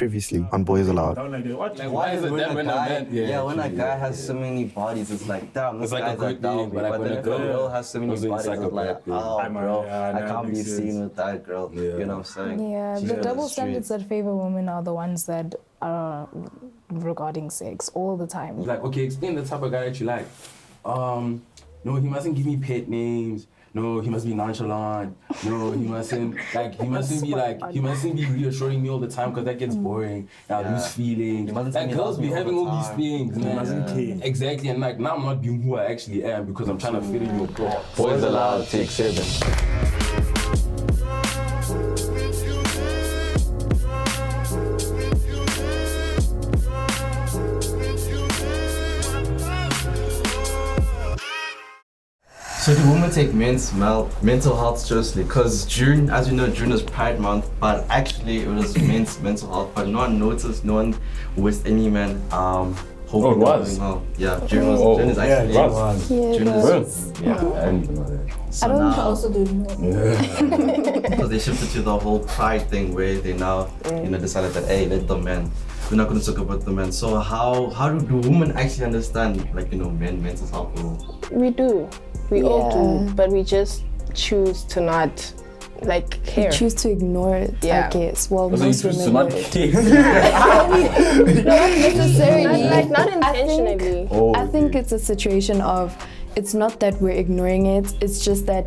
previously on Boyz Aloud. Why is it that when a man? When a guy has so many bodies, it's like, damn, this like guy's a good a down. thing, but like when then a if a girl has so many goes in bodies, it's like, psychopath, oh, bro, I can't be makes seen sense. with that girl. Yeah. You know what I'm saying? Yeah, She's the on double the street. standards that favor women are the ones that are regarding sex all the time. It's like, okay, explain the type of guy that you like. No, he mustn't give me pet names. No, he must be nonchalant. No, he mustn't be reassuring me all the time because that gets boring. I'll lose feelings. Like girls be having all these things, man. mustn't care. Exactly, and like now I'm not being who I actually am because I'm trying to fit in your plot. Boyz Aloud, take 7. So do women take mental health seriously? Because June, as you know, June is Pride Month, but actually it was men's mental health, but no one noticed, no one wished any man hoping it was? Yeah, June is actually June is, I didn't even know that. so I don't now, also do know. because they shifted to the whole pride thing where they now decided that, hey, let the men, we're not going to talk about the men. So how do women actually understand men mental health? We do. We all do, but we just choose to not care. We choose to ignore it, I guess. Well, So you most choose to women not do. care. Not necessarily. Not intentionally. I think it's a situation of, it's not that we're ignoring it, it's just that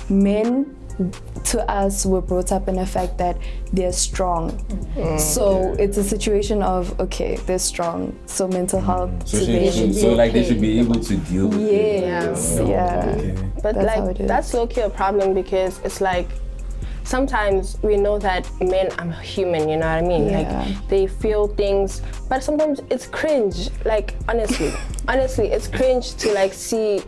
men, to us, were brought up in the fact that they're strong. So it's a situation of, okay, they're strong, so mental health, So they should be they should be able to deal with it. Yes, yeah. But That's how it is. that's low-key a problem because it's like, sometimes we know that men are human, you know what I mean? Yeah. Like, they feel things, but sometimes it's cringe. Like, honestly, it's cringe to see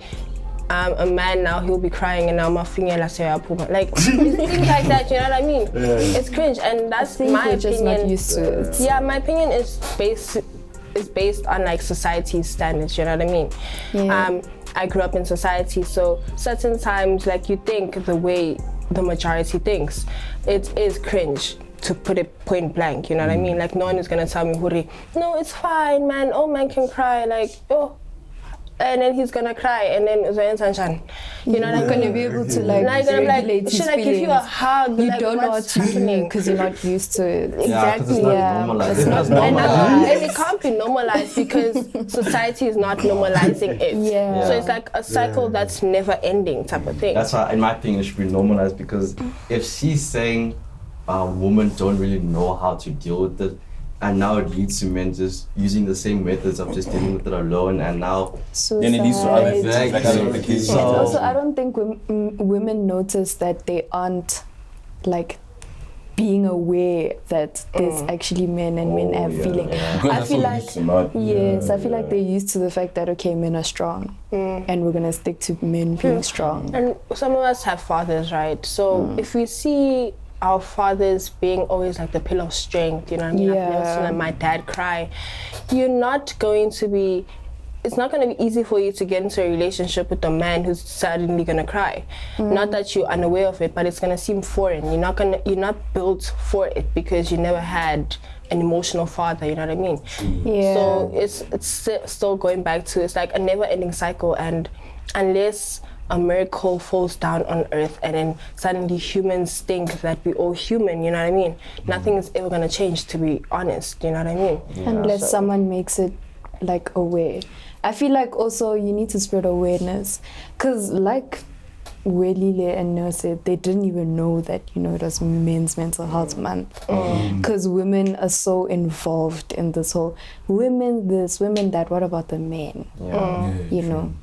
a man now, he'll be crying and now my finger like things like that, you know what I mean? It's cringe, and that's my we're opinion. just not used to it. Yeah, my opinion is based on society's standards, you know what I mean? Yeah. I grew up in society, so certain times you think the way the majority thinks, it is cringe, to put it point blank, you know what I mean? No one is gonna tell me, Huri, no, it's fine, man, all men can cry, and then he's gonna cry, and then you know what I'm Not gonna be able to regulate his should I give you a hug? You don't know what what's to do happening? because you're not used to it. Exactly. It's not It's not normalized. And it can't be normalized because society is not normalizing it. Yeah. So it's like a cycle that's never ending type of thing. That's why, in my opinion, it should be normalized, because if she's saying women don't really know how to deal with it, and now it leads to men just using the same methods of just dealing with it alone, and now Then it leads to other things. Exactly. Like other implications. So- Also, I don't think women notice that they aren't being aware that there's actually men and men have feelings. Because I that's feel so like used to not. I feel like they're used to the fact that, okay, men are strong and we're gonna stick to men being strong. And some of us have fathers, right? So if we see our fathers being always the pillar of strength, you know what I mean? I've never seen my dad cry. It's not going to be easy for you to get into a relationship with a man who's suddenly going to cry. Not that you're unaware of it, but it's going to seem foreign. You're not built for it because you never had an emotional father, you know what I mean? Yeah. So it's still going back to, it's like a never-ending cycle, and unless a miracle falls down on earth and then suddenly humans think that we're all human, you know what I mean? Nothing is ever going to change, to be honest, you know what I mean? Unless someone makes it aware. I feel like also you need to spread awareness, because where Lile and Noah said, they didn't even know that it was Men's Mental Health Month, because women are so involved in this whole women this, women that, what about the men?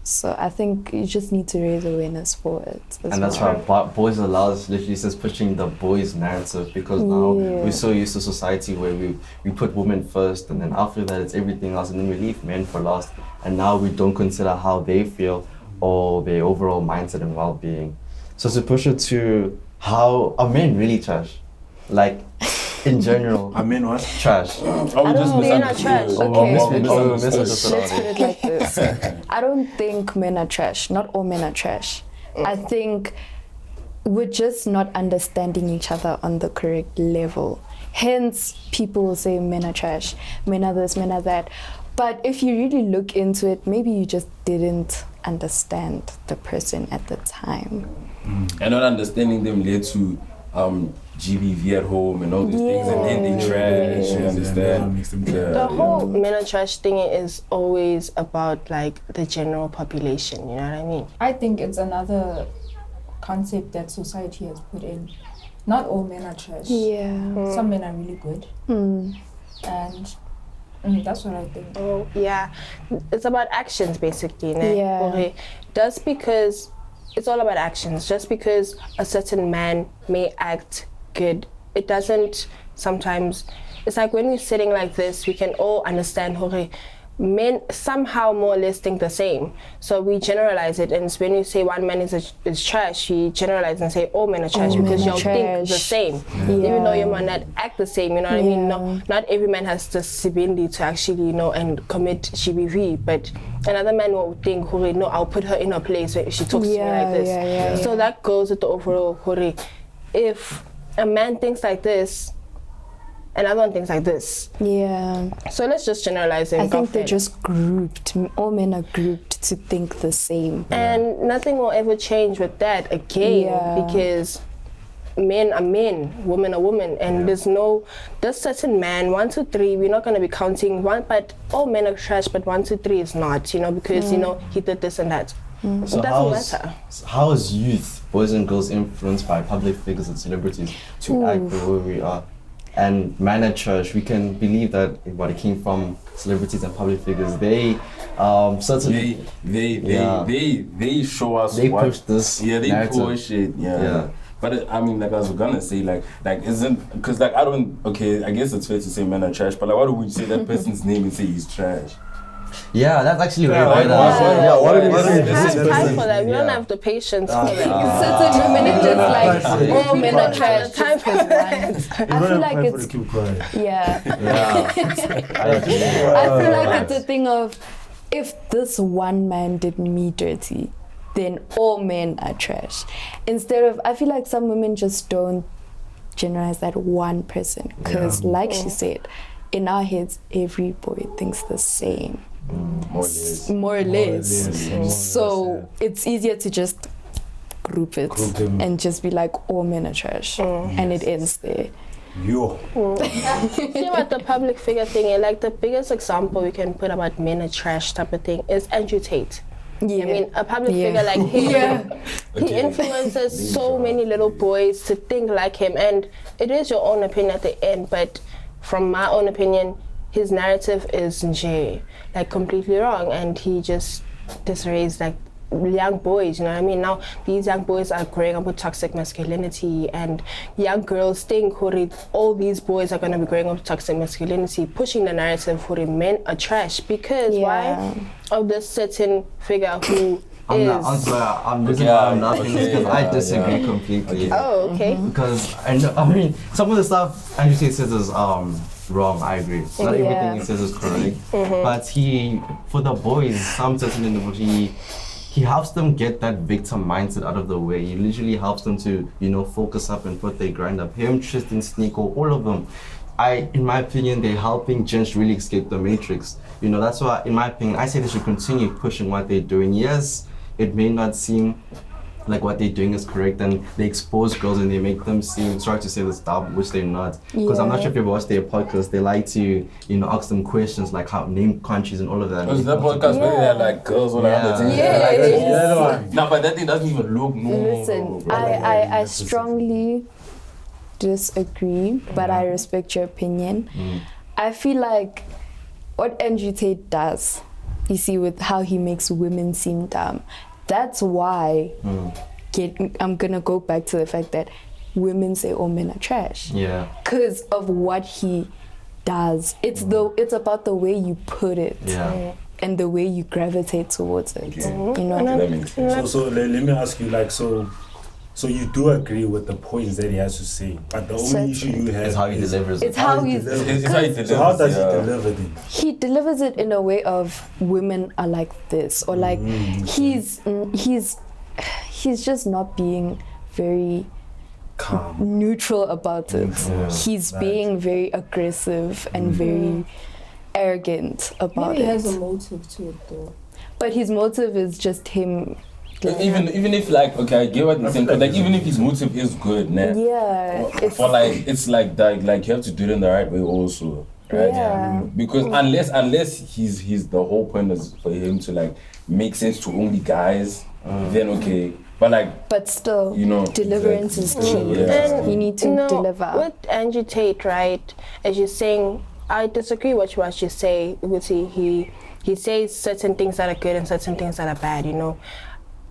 So I think you just need to raise awareness for it and that's why Boyz Aloud is literally just pushing the boys narrative, because now we're so used to society where we put women first, and then after that it's everything else, and then we leave men for last, and now we don't consider how they feel or their overall mindset and well-being. So to push it to, how are men really trash? In general. Are men what? Trash. Men are trash. Let's put it like this. I don't think men are trash. Not all men are trash. I think we're just not understanding each other on the correct level. Hence, people will say men are trash, men are this, men are that. But if you really look into it, maybe you just didn't understand the person at the time. And not understanding them led to GBV at home and all these things, and then they trash. You understand? The whole men are trash thing is always about like the general population. You know what I mean? I think it's another concept that society has put in. Not all men are trash. Yeah. Some men are really good. And that's what I think. Oh, yeah. It's about actions, basically. Ne? Yeah. Okay. Just because it's all about actions. Just because a certain man may act good, it doesn't sometimes. It's like when we're sitting like this, we can all understand, okay, men somehow more or less think the same. So we generalize it, and when you say one man is trash, we generalize and say all men are trash because y'all think the same. Even though you might not act the same, you know what I mean? No, not every man has the ability to actually, you know, and commit GBV, but another man will think, hore, no, I'll put her in a place where she talks to me like this. So that goes with the overall, hore, if a man thinks like this, another one thinks like this. Yeah. So let's just generalize it. I think they're just grouped. All men are grouped to think the same. And nothing will ever change with that again because men are men, women are women, and there's certain man, 1, 2, 3, we're not going to be counting one, but all men are trash, but 1, 2, 3 is not, you know, because, you know, he did this and that. So it doesn't matter. How is youth, boys and girls, influenced by public figures and celebrities to act the way we are? And man at church, we can believe that what it came from celebrities and public figures. They certainly they show us they what, push this they narrative. push it But I mean, like I was gonna say, like isn't, because like I don't, okay, I guess it's fair to say men are trash, but like why do we say that person's name and say he's trash? Yeah, that's actually very like, bad. what do we We say? don't have time for that. We don't have the patience for that. Certain women are just like, all men are trash. Time for that. I feel like it's keep quiet. I feel like it's a thing of, if this one man did me dirty, then all men are trash. Instead of, I feel like some women just don't generalize that one person, because like she said, in our heads every boy thinks the same. More or less. So it's easier to just group it and just be like, all men are trash, and it ends there. See what the public figure thing is, like the biggest example we can put about men are trash type of thing is Andrew Tate. I mean, a public figure like him, he influences so many little boys to think like him, and it is your own opinion at the end, but from my own opinion, his narrative is like completely wrong, and he just disrays like young boys, you know what I mean? Now these young boys are growing up with toxic masculinity, and young girls think all these boys are going to be growing up with toxic masculinity, pushing the narrative men are trash because why? Of this certain figure who I'm laughing because I disagree completely. Oh, okay. Because I mean, some of the stuff Andrew Tate says is wrong. I agree. Not everything he says is correct, but for the boys, some certain individuals, he helps them get that victim mindset out of the way. He literally helps them to, you know, focus up and put their grind up. Him, Tristan, Sneeko, all of them. In my opinion, they're helping gents really escape the matrix. You know, that's why, in my opinion, I say they should continue pushing what they're doing. Yes, it may not seem like what they're doing is correct, and they expose girls and they make them seem, sorry to say this dumb, which they're not. Because I'm not sure if you ever watched their podcast, they like to, you know, ask them questions like how name countries and all of that. Was that podcast where they're like girls or No, but that thing doesn't even look normal. Listen, I strongly disagree, but I respect your opinion. I feel like what Andrew Tate does, you see, with how he makes women seem dumb, that's why I'm gonna go back to the fact that women say all men are trash. Yeah. Because of what he does. It's about the way you put it. Yeah. And the way you gravitate towards it. You know? So let me ask you, like, so you do agree with the points that he has to say, but the only issue you have is how he delivers it. It's how he delivers. So how does he deliver it? He delivers it in a way of women are like this, or like he's just not being very calm. neutral about it. Neutral, He's right. being very aggressive and very arrogant about Maybe he it. has a motive to it though. But his motive is just him. Even if like, okay, I get what you're saying, but like even if his motive is good, nah. Yeah. It's, For like, it's like that, like you have to do it in the right way also, right? Yeah. Because unless he's the whole point is for him to like make sense to only guys, then okay. But like, but still, you know, deliverance is key. Yeah. And You need to deliver. With Andrew Tate, right? As you're saying, I disagree with what you say. He says certain things that are good and certain things that are bad. You know,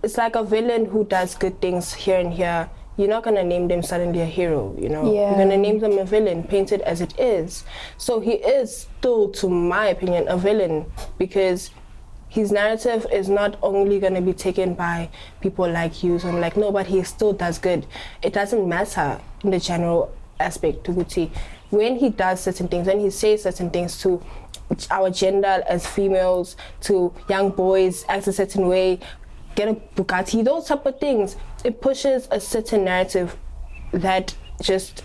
it's like a villain who does good things here and here. You're not gonna name them suddenly a hero. You know, Yeah. you're gonna name them a villain, paint it as it is. So he is still, to my opinion, a villain because his narrative is not only going to be taken by people like you, so I'm like, no, but he still does good. It doesn't matter in the general aspect to Gucci. When he does certain things, when he says certain things to our gender as females, to young boys, act a certain way, get a Bugatti, those type of things, it pushes a certain narrative that just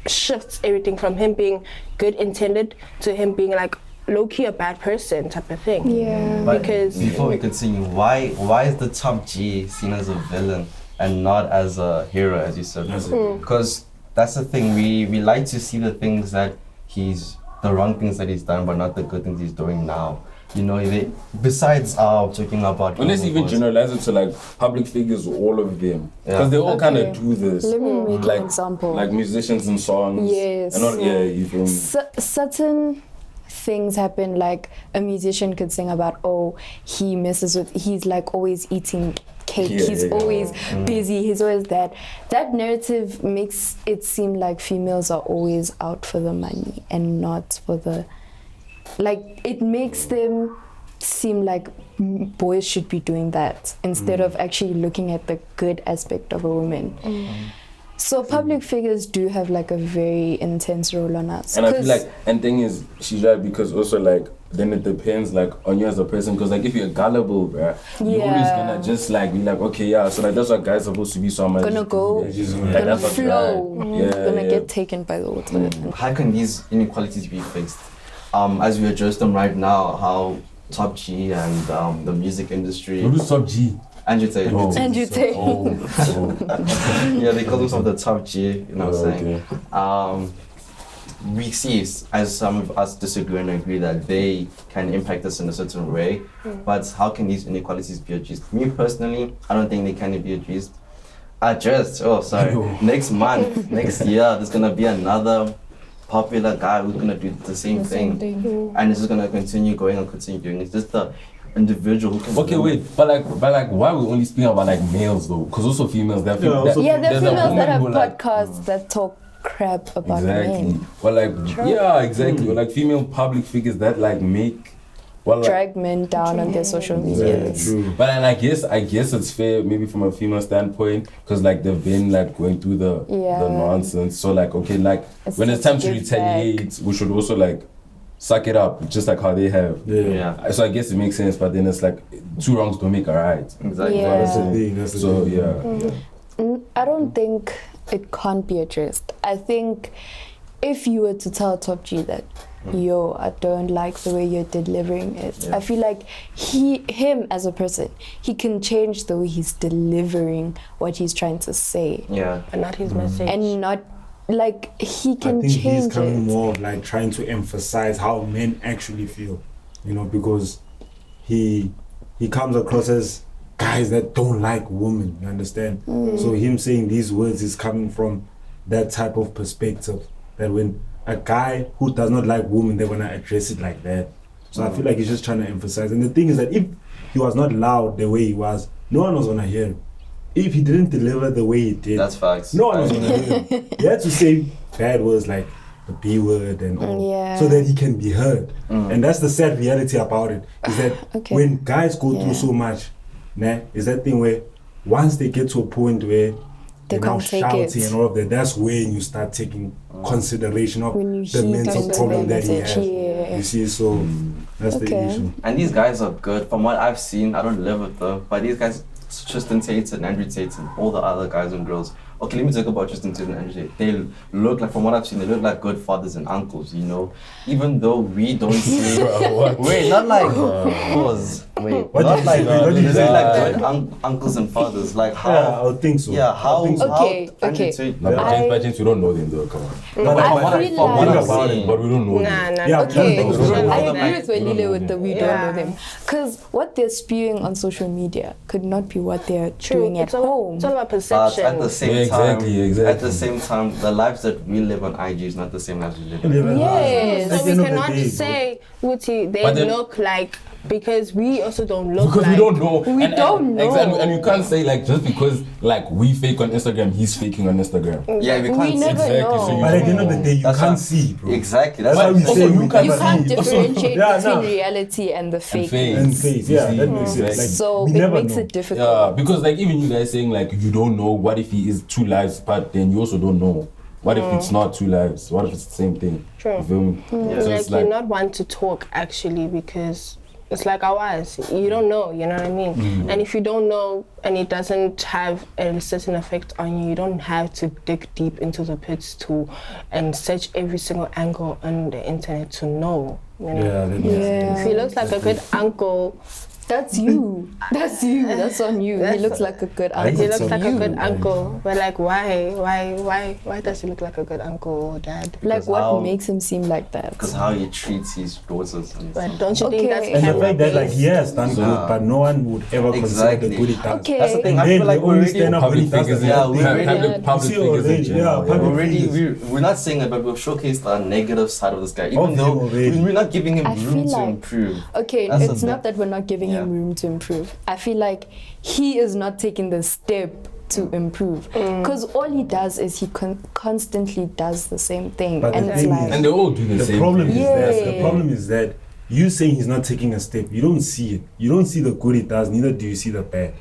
shifts everything from him being good intended to him being like low-key a bad person type of thing. Yeah. But Because before we continue, why is the top G seen as a villain and not as a hero, as you said? Because that's the thing, we like to see the things that the wrong things that he's done, but not the good things he's doing now. You know, besides talking about... Unless even generalize it to like public figures, all of them. Because Yeah. they all kind Okay. of do this. Let me make Like- an example. Like musicians and songs. Yes. And all, yeah, you feel me? Certain things happen, like a musician could sing about, oh, he's like always eating cake, he's always busy, he's always that. That narrative makes it seem like females are always out for the money and not for the, like, it makes them seem like boys should be doing that instead of actually looking at the good aspect of a woman. So public figures do have like a very intense role on us. And I feel like, and thing is, she's right because also like, then it depends like on you as a person. Because like if you're gullible, bruh, you're always gonna just like be like, okay, yeah, so like that's what guys are supposed to be. So I'm gonna go, like, gonna that's what flow, right. gonna get taken by the water. How can these inequalities be fixed? As we address them right now, how Top G and the music industry... Who's Top G? Andrew Tate. Andrew Tate. Yeah, they call themselves the Top G, you know what I'm saying? We see, as some of us disagree and agree, that they can impact us in a certain way, but how can these inequalities be addressed? Me personally, I don't think they can be addressed. Next month, next year, there's gonna be another popular guy who's gonna do the same thing. And it's just gonna continue going and continue doing it. It's just the individual who can... Okay, wait, but like, why are we only speaking about like males though? Because also females, there are Yeah, also Yeah, there are there's a females woman that have who, like, podcasts that talk crap about exactly. men. Well, like, yeah, exactly. Or like female public figures that like make, well, like, Drag men down on their social medias. True. but and I guess it's fair maybe from a female standpoint because like they've been like going through the nonsense. So like okay, like when it's time to give retaliate, we should also like suck it up, just like how they have. Yeah, So I guess it makes sense, but then it's like two wrongs don't make a right. exactly. Yeah. That's the thing. That's the So thing. yeah. I don't think it can't be addressed. I think if you were to tell Top G that, yo, I don't like the way you're delivering it, I feel like him as a person, he can change the way he's delivering what he's trying to say. Yeah. but not his message. And not, like, he I can think he's change coming it. more of like trying to emphasize how men actually feel, you know, because he comes across as guys that don't like women, you understand? So him saying these words is coming from that type of perspective, that when a guy who does not like women, they're gonna address it like that. So I feel like he's just trying to emphasize. And the thing is that if he was not loud the way he was, no one was gonna hear him. If he didn't deliver the way he did, That's facts. no one was gonna hear him. He had to say bad words like the B word and all, Yeah. so that he can be heard. And that's the sad reality about it, is that Okay. when guys go through so much, is that thing where once they get to a point where They they're now can't take shouting it. and all of that, that's when you start taking consideration of When you the hear mental those problem that he message, has. yeah. You see, so that's the Okay. issue. And these guys are good. From what I've seen, I don't live with them, but these guys, Tristan Tate and Andrew Tate and all the other guys and girls, okay, let me talk about Justin Timberlake and Angela. They look like, from what I've seen, they look like good fathers and uncles, you know? Even though we don't see... Wait, not like... Pause. Wait, What not did like... you say? What did They you look say? like good uncles and fathers. Like how... Yeah, I would think so. Yeah, how... Okay, how okay. No, but James Badgins, we don't know them though, come on. But I like, feel from what like- I'm About it, saying. but we don't know Nah, them. nah. Yeah, Okay, We don't know I them. agree with Welile with the we don't Yeah. know them. Because what they're spewing on social media could not be what they're True. doing at It's all, home. it's all about But perception. at the same Yeah, time, exactly. at the same time, the lives that we live on IG is not the same lives we live on. Yes. At So the we end of the cannot day, say, Wuti, they But then- look like, because we also don't look Because like. we don't know. We don't know. Exactly, and you can't say like just because like we fake on Instagram, he's faking on Instagram. Yeah, we We can't never see. know. so you But at the end of the day, you That's can't what- see, bro. Exactly. That's That's what why we Also, say you we can't You never can't see. differentiate Yeah, between nah. reality and the And fake. fake. And face, yeah, that makes Like, sense. Like, So we it never makes know. it difficult. Yeah, because like even you guys saying like you don't know what if he is two lives apart, then you also don't know. What if it's not two lives? What if it's the same thing? True. You feel me? Yeah. So Like, it's you're like not one to talk actually, because it's like ours. You don't know, you know what I mean? And if you don't know and it doesn't have a certain effect on you, you don't have to dig deep into the pits and search every single angle on the internet to know. You know? Yeah, that makes Yeah. If he looks like a good uncle, That's you. That's you. That's on you. He looks like a good I uncle. he It's looks on like a you. good uncle. But like, why does he look like a good uncle or dad? Like, Because what how- makes him seem like that? Because how he treats his daughters. And But don't you think Okay. that's And the camera fact that like based? he has done good, Yeah. but no one would ever consider Exactly. the good he does. Okay. That's the thing. And I then feel like they we're only already stand up when public he does figures. the Yeah, bad we thing. already- public See figures in already, general. yeah, public already, figures. we're not saying that, but we've showcased the negative side of this guy. Of Even him though already. we're not giving him I room feel to like- improve. Okay, That's it's a not bit- that we're not giving him Yeah. room to improve. I feel like he is not taking the step to improve, because all he does is he constantly does the same thing, But and the it's thing like and they all do the The same problem thing. is that the Yeah. problem is that you saying he's not taking a step, you don't see it. You don't see the good he does, neither do you see the bad.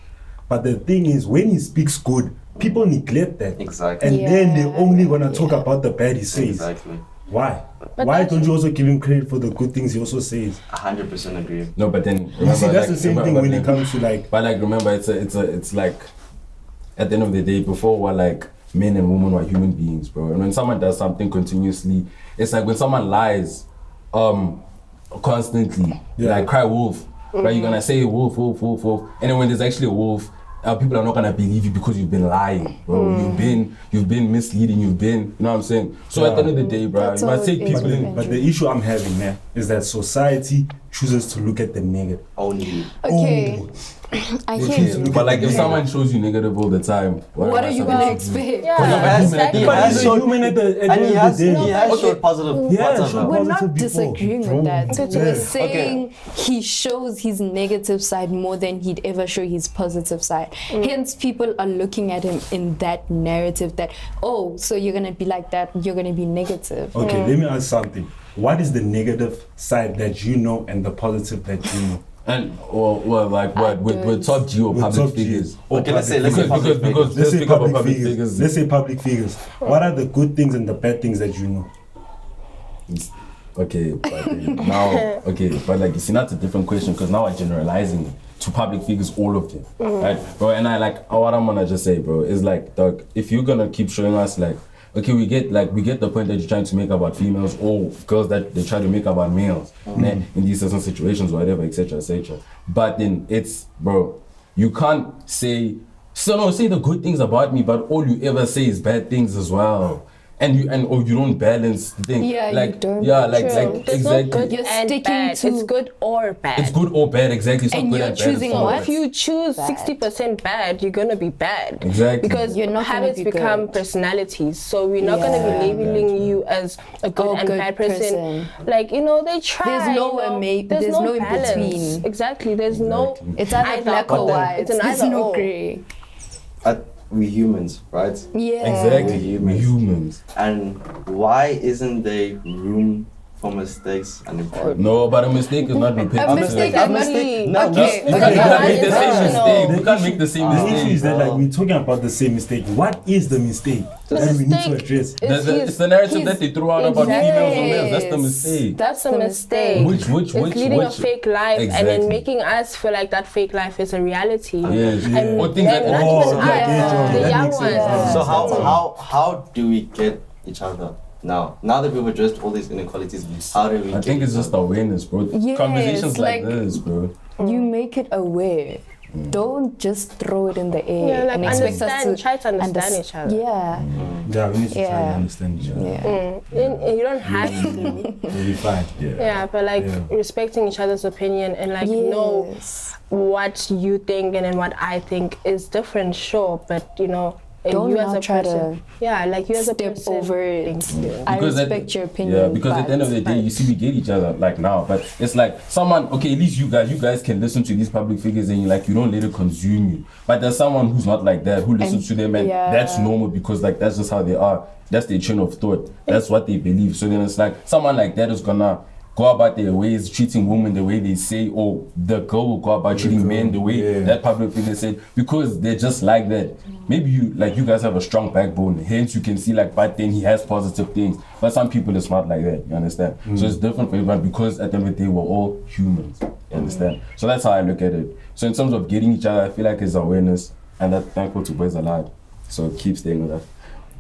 But the thing is, when he speaks good, people neglect that. Exactly. And then they're only gonna talk Yeah. about the bad he says. Exactly. Why? But Why that's- don't you also give him credit for the good things he also says? 100% agree. No, but then You see, remember, that's like, the same thing remember, when then- it comes to like. But like remember, it's like at the end of the day, before we're like men and women were human beings, bro. And when someone does something continuously, it's like when someone lies, constantly, Yeah. like cry wolf, right? You're gonna say wolf, wolf, wolf, wolf, and then when there's actually a wolf, people are not gonna believe you because you've been lying, bro. You've been misleading. You know what I'm saying? So at the end of the day, bro, That's you must how take it people is. in. But the issue I'm having now is that society chooses to look at the negative. Only. okay. Only. I Which hear is you. look But at like the if negative. someone shows you negative all the time, What are you supposed gonna to do? expect? Yeah, exactly. But has he's a shown- human at the And end he of has, the day. he has Okay. showed positive. Yeah, whatever. sure. We're not Positive people, disagreeing bro. with that. Yeah. We're saying he shows his negative side more than he'd ever show his positive side. Hence, people are looking at him in that narrative that, oh, so you're gonna be like that, you're gonna be negative. Okay, let me ask something. What is the negative side that you know and the positive that you know? And or like what with top G or With public top G figures. or Okay, let's say public figures. public because Let's let's say speak about public public figures. figures. Let's say public figures. What are the good things and the bad things that you know? Okay, but then now but like you see, that's a different question because now I'm generalizing to public figures, all of them, right, bro? And I like what I'm gonna just say, bro, is like, dog, if you're gonna keep showing us like, okay, we get the point that you're trying to make about females or girls that they try to make about males in these certain situations, whatever, etc., etc. But then it's, bro, you can't say the good things about me, but all you ever say is bad things as well. And you don't balance the thing. Yeah, like, you don't. Yeah, like, True. like There's no exactly. good You're and sticking bad. to- It's good or bad. It's good or bad, exactly. It's And not good you're and bad, choosing it's not what? bad. If you choose Bad. 60% bad, you're gonna be bad. Exactly. Because You're not gonna habits be become good. personalities. So we're not gonna Yeah. be labeling you as a good Oh, and good bad person. person. Like, they try. There's no there's no in balance. between. Exactly. There's no. It's either Either black or or. white. It's an There's either no or. grey. We humans, right? Yeah. Exactly. We're We're humans. And why isn't there room for mistakes and important. No, but a mistake is not repeated. A mistake is not- No, Okay. You can't make the same mistake. You The can't make the same The issue is mistake. that like we're talking about the same mistake. What is the mistake that we need to address? It's the narrative that they throw out about females and males. That's the mistake. That's a mistake. Which It's leading a fake life and Exactly. then making us feel like that fake life is a reality. Yes. And Or things like, then not oh, even okay, us, the that young makes sense. ones. So how do we get each other now? Now that we've addressed all these inequalities, how do we I get think it's just awareness, bro. Yes, Conversations like like- this, bro. You make it aware. Don't just throw it in the air Yeah, like and expect us to try to understand each other. Yeah. Yeah, we need to try Yeah. to understand each other. Yeah. And you don't have to. We'll be fine. Yeah, but like Yeah. respecting each other's opinion and like know Yes. what you think and then what I think is different, sure, but you know, Don't you as now a try person, to yeah, like you as a step person, over it. thank you. I Because at- respect your opinion. Yeah, because at the end of the but- day, you see, we get each other like now, but it's like someone. Okay, at least you guys can listen to these public figures and you don't let it consume you. But there's someone who's not like that, who listens to them, and yeah. that's normal because like that's just how they are. That's their chain of thought. That's what they believe. So then it's like someone like that is gonna go about their ways, treating women the way they say, or the girl will go about treating men the way that public figure said, because they're just like that. Maybe you guys have a strong backbone, hence you can see like, but then he has positive things. But some people it's not like that, you understand? So it's different for everyone because at the end of the day we're all humans, you understand? So that's how I look at it. So in terms of getting each other, I feel like it's awareness, and I'm thankful to Boyz Aloud. So keep staying with us.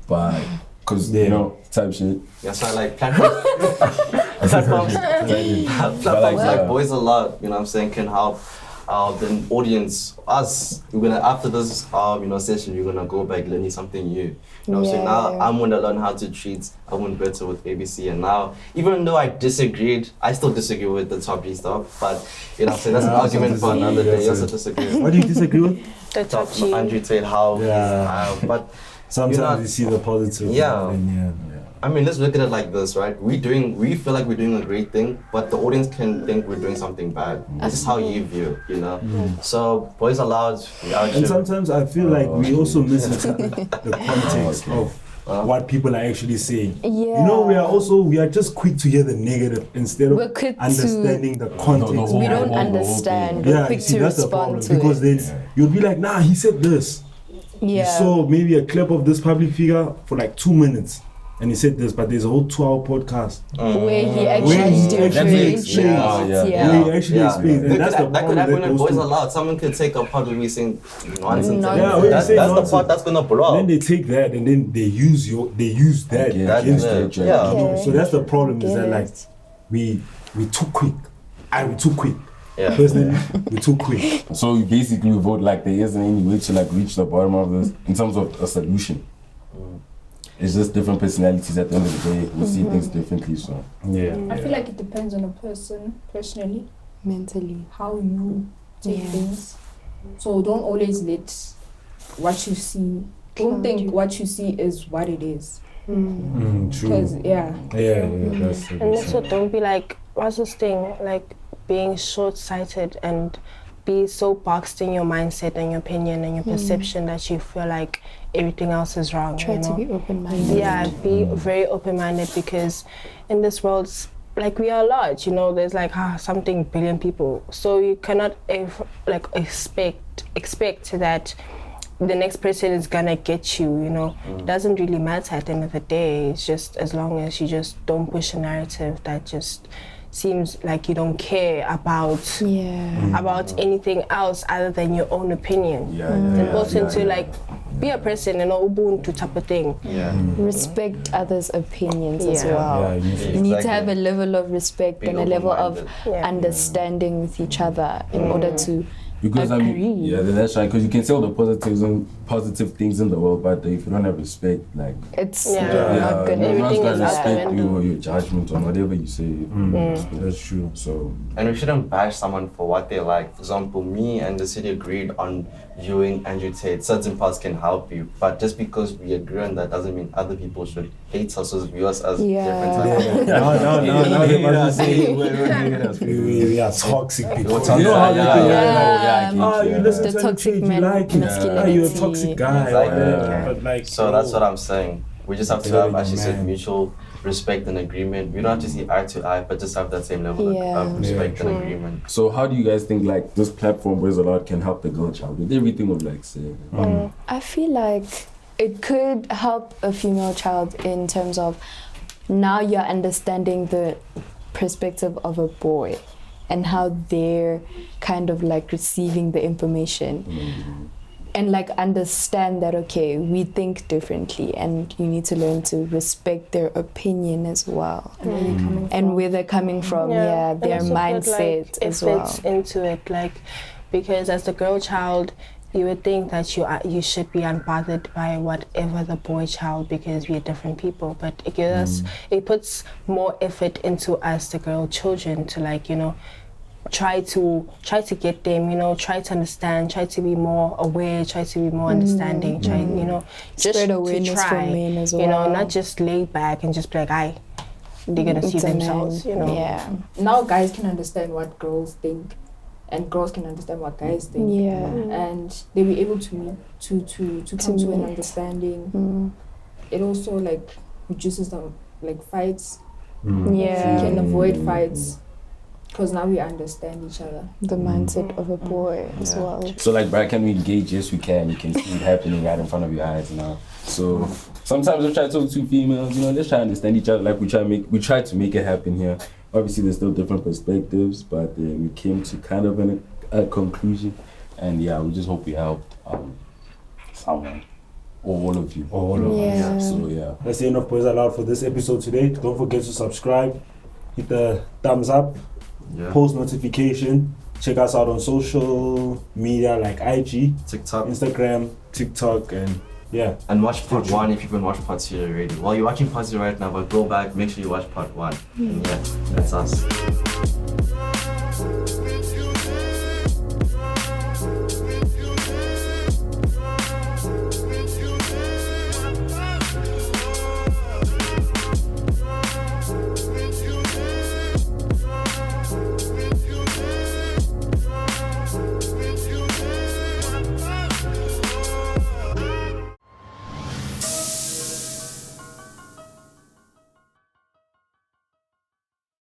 But because you know, type shit. Yeah, so like platforms like Boyz Aloud, you know what I'm saying, can help the audience, us. We're gonna, after this session, you're gonna go back learning something new. You know what I'm saying? Now I'm gonna learn how to treat a woman better with ABC, and now even though I disagreed, I still disagree with the top G stuff, but you know what I'm saying, that's an argument for another day. You also disagree. What do you disagree with? The top G. Andrew Tate, how but Sometimes you see the positive. Yeah. Yeah. I mean, let's look at it like this, right? We feel like we're doing a great thing, but the audience can think we're doing something bad. This is how you view, you know? So, Boyz Aloud, And sometimes I feel like we also misinterpret the context of what people are actually saying. Yeah. You know, we are just quick to hear the negative instead of We're quick to- understanding the context. We Oh, don't oh, understand. okay. We're Yeah, quick you see, to that's the problem respond to because it. then you'll be like, nah, he said this. Yeah. You saw maybe a clip of this public figure for like 2 minutes, and he said this, but there's a whole 2-hour podcast Where he Where actually he differentiates. explains. Yeah. where he actually explains, and that's the that problem could happen that in goes Boyz to- Aloud. Someone could take a part of me saying nonsense. Yeah, and when you that's say the nonsense, part that's gonna blow Then up. they take that and then they use that Yeah, against that's you. it. Yeah. You know? Okay. So that's the problem is Get that like it. we too quick. We're too quick. Yeah. Personally, we're too quick. So you basically vote like there isn't any way to like reach the bottom of this in terms of a solution. It's just different personalities at the end of the day. We see things differently. So Yeah. I feel like it depends on a person, personally, Mentally. how you take Yeah. things. So don't always let what you see, don't think what you see is what it is. True. Because, Yeah, that's And also don't be like, what's this thing, like being short-sighted and be so boxed in your mindset and your opinion and your perception that you feel like everything else is wrong. Try you to know? be open-minded. Yeah, be very open-minded because in this world, like we are large, you know, there's like something billion people. So you cannot expect that the next person is gonna get you, you know. It doesn't really matter at the end of the day. It's just as long as you just don't push a narrative that just seems like you don't care about anything else other than your own opinion. It's important to like be a person, you know, ubuntu type of thing. Respect others' opinions as Yeah. well. You need to have a Exactly. level of respect Be and a level of open-minded. understanding with each other in order to because I mean, agree. yeah, that's right. Because you can say all the positive things in the world, but if you don't have respect, like It's Yeah. not everyone's gonna Everything gonna is out the respect you window. or your judgment on whatever you say. That's true. So And we shouldn't bash someone for what they like. For example, me and the city agreed on viewing Andrew Tate. Certain parts can help you, but just because we agree on that doesn't mean other people should hate us or view us as different. No, they must be saying we are toxic people. You know how they think, you listen The to toxic Andrew Tate, you like it. masculinity. You're a toxic guy. Exactly. But like, So that's what I'm saying. We just have to have, as she said, Man. mutual respect and agreement. We don't have to see eye to eye, but just have that same level Yeah. of respect and agreement. So how do you guys think like this platform Boyz Aloud can help the girl child with everything of like say? I feel like it could help a female child in terms of now you're understanding the perspective of a boy and how they're kind of like receiving the information. And like understand that, okay, we think differently and you need to learn to respect their opinion as well. And where they're coming from, their And also mindset like, as it well. fits into it, like, because as the girl child, you would think that you should be unbothered by whatever the boy child, because we are different people. But it gives us, it puts more effort into us, the girl children, to like, you know, try to get them, you know, try to understand, try to be more aware, try to be more understanding, try, you know, just Spread to awareness try, for men as you know, well. not just lay back and just be like, they're gonna see It's a man. themselves, you know. Yeah. Now guys can understand what girls think, and girls can understand what guys think. Yeah. And they'll be able to meet to come to an meet. understanding. It also like reduces the like fights. Yeah. We can avoid fights because now we understand each other. The mindset of a boy as well. So like, Brad, can we engage? Yes, we can. You can see it happening right in front of your eyes now. So sometimes we try to talk to females, you know, let's try to understand each other. Like we try to make it happen here. Obviously, there's still different perspectives, but we came to kind of a conclusion. And yeah, we just hope we helped someone. Or all of you. All of us. So yeah. That's the end of Boyz Aloud for this episode today. Don't forget to subscribe, hit the thumbs up, post notification. Check us out on social media like IG, TikTok, Instagram, TikTok, and yeah. and watch part 1 if you've been watching part 2 already. While you're watching part 2 right now, but go back, make sure you watch part 1. And yeah, that's us.